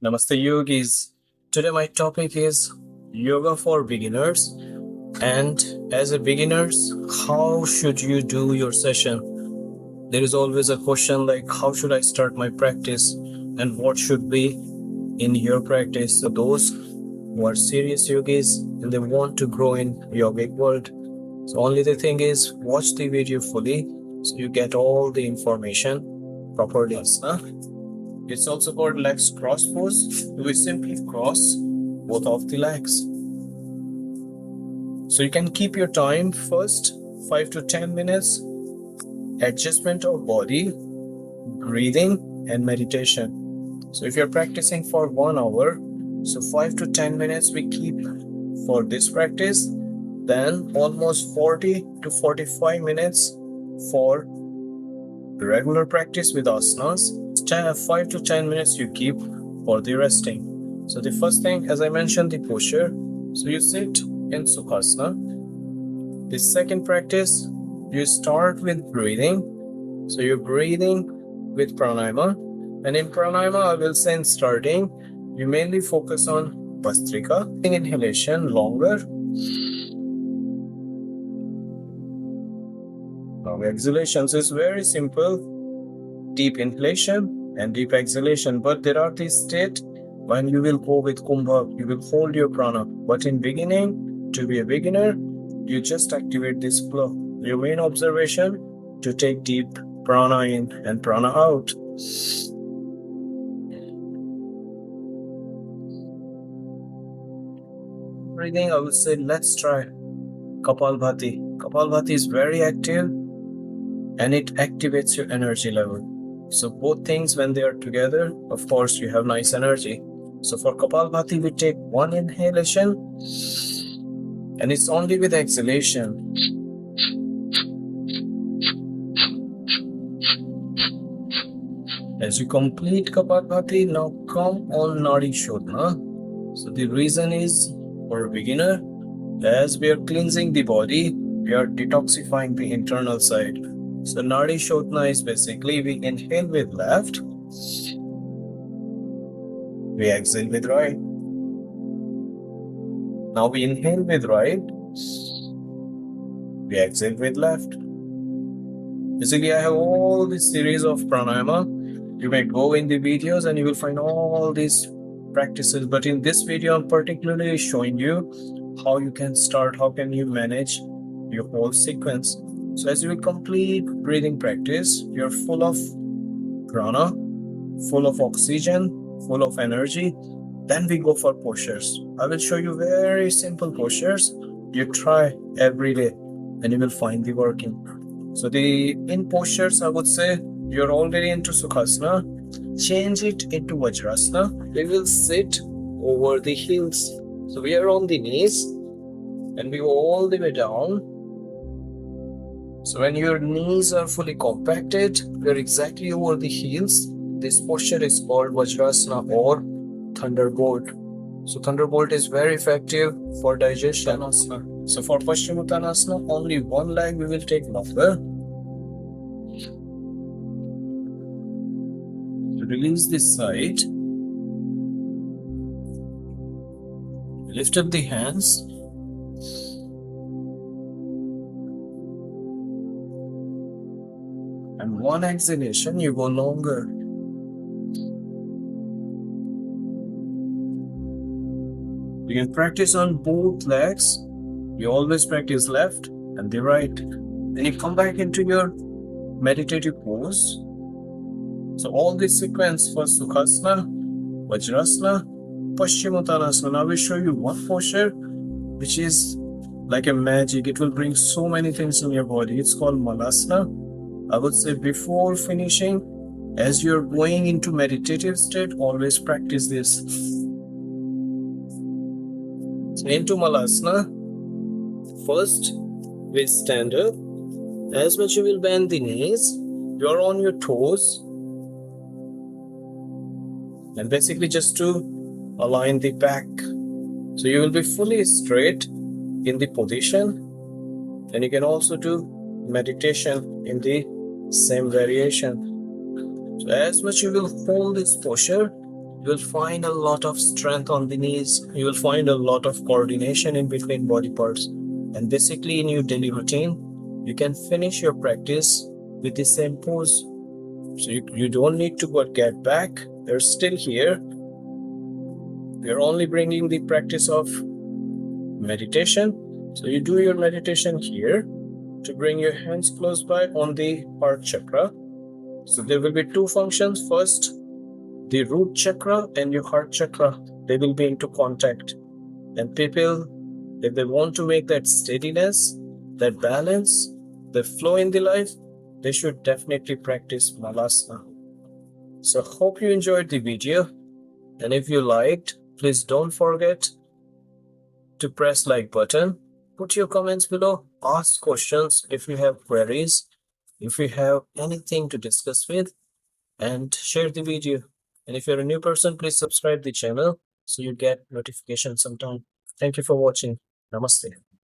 Namaste Yogis. Today my topic is yoga for beginners. And as a beginners, how should you do your session? There is always a question like how should I start my practice and what should be in your practice. So those who are serious yogis and they want to grow in yogic world. So only the thing is watch the video fully so you get all the information properly. Huh? It's also called legs cross pose. We simply cross both of the legs. So you can keep your time first 5 to 10 minutes, adjustment of body, breathing, and meditation. So if you're practicing for 1 hour, so 5 to 10 minutes we keep for this practice, then almost 40 to 45 minutes for regular practice with asanas. 5 to 10 minutes you keep for the resting. So the first thing, as I mentioned, the posture. So you sit in Sukhasana. The second practice, you start with breathing. So you're breathing with pranayama. And in pranayama, I will say in starting, you mainly focus on Vastrika. Inhalation longer. Now exhalations is very simple. Deep inhalation and deep exhalation. But there are these states when you will go with Kumbha, you will hold your prana. But in beginning, to be a beginner, you just activate this flow. Your main observation to take deep prana in and prana out. Breathing, I would say let's try Kapalbhati. Kapalbhati is very active and it activates your energy level. So both things when they are together, of course you have nice energy. So for Kapalbhati we take one inhalation and it's only with exhalation. As you complete Kapalbhati, now come on Nadi Shodhana. So the reason is for a beginner, as we are cleansing the body, we are detoxifying the internal side. So Nadi Shodhana is basically we inhale with left, we exhale with right. Now we inhale with right, we exhale with left. Basically, I have all this series of pranayama. You may go in the videos and you will find all these practices. But in this video, I'm particularly showing you how you can start, how can you manage your whole sequence. So as you will complete breathing practice, you're full of prana, full of oxygen, full of energy. Then we go for postures. I will show you very simple postures. You try every day and you will find the working. So the in postures, I would say you're already into Sukhasana. Change it into Vajrasana. We will sit over the heels. So we are on the knees and we go all the way down. So when your knees are fully compacted, you're exactly over the heels. This posture is called Vajrasana or Thunderbolt. So Thunderbolt is very effective for digestion. So for Paschimottanasana, only one leg we will take longer. To release this side, lift up the hands. And one exhalation, you go longer. You can practice on both legs. You always practice left and the right. Then you come back into your meditative pose. So all this sequence for Sukhasana, Vajrasana, Paschimottanasana. Now I will show you one posture which is like a magic. It will bring so many things in your body. It's called Malasana. I would say before finishing, as you're going into meditative state, always practice this. So into Malasana, first we stand up. As much you will bend the knees, you're on your toes. And basically just to align the back. So you will be fully straight in the position. And you can also do meditation in the same variation. So as much you will hold this posture, You will find a lot of strength on the knees. You will find a lot of coordination in between body parts. And basically, in your daily routine, you can finish your practice with the same pose. So you don't need to get back. They're still here. We're only bringing the practice of meditation. So you do your meditation here to bring your hands close by on the heart chakra. So there will be two functions. First, the root chakra and your heart chakra, they will be into contact. And people, if they want to make that steadiness, that balance, the flow in the life, they should definitely practice Malasana. So hope you enjoyed the video. And if you liked, please don't forget to press like button. Put your comments below. Ask questions if you have queries. If you have anything to discuss with, and share the video. And if you're a new person, please subscribe the channel so you get notifications sometime. Thank you for watching. Namaste.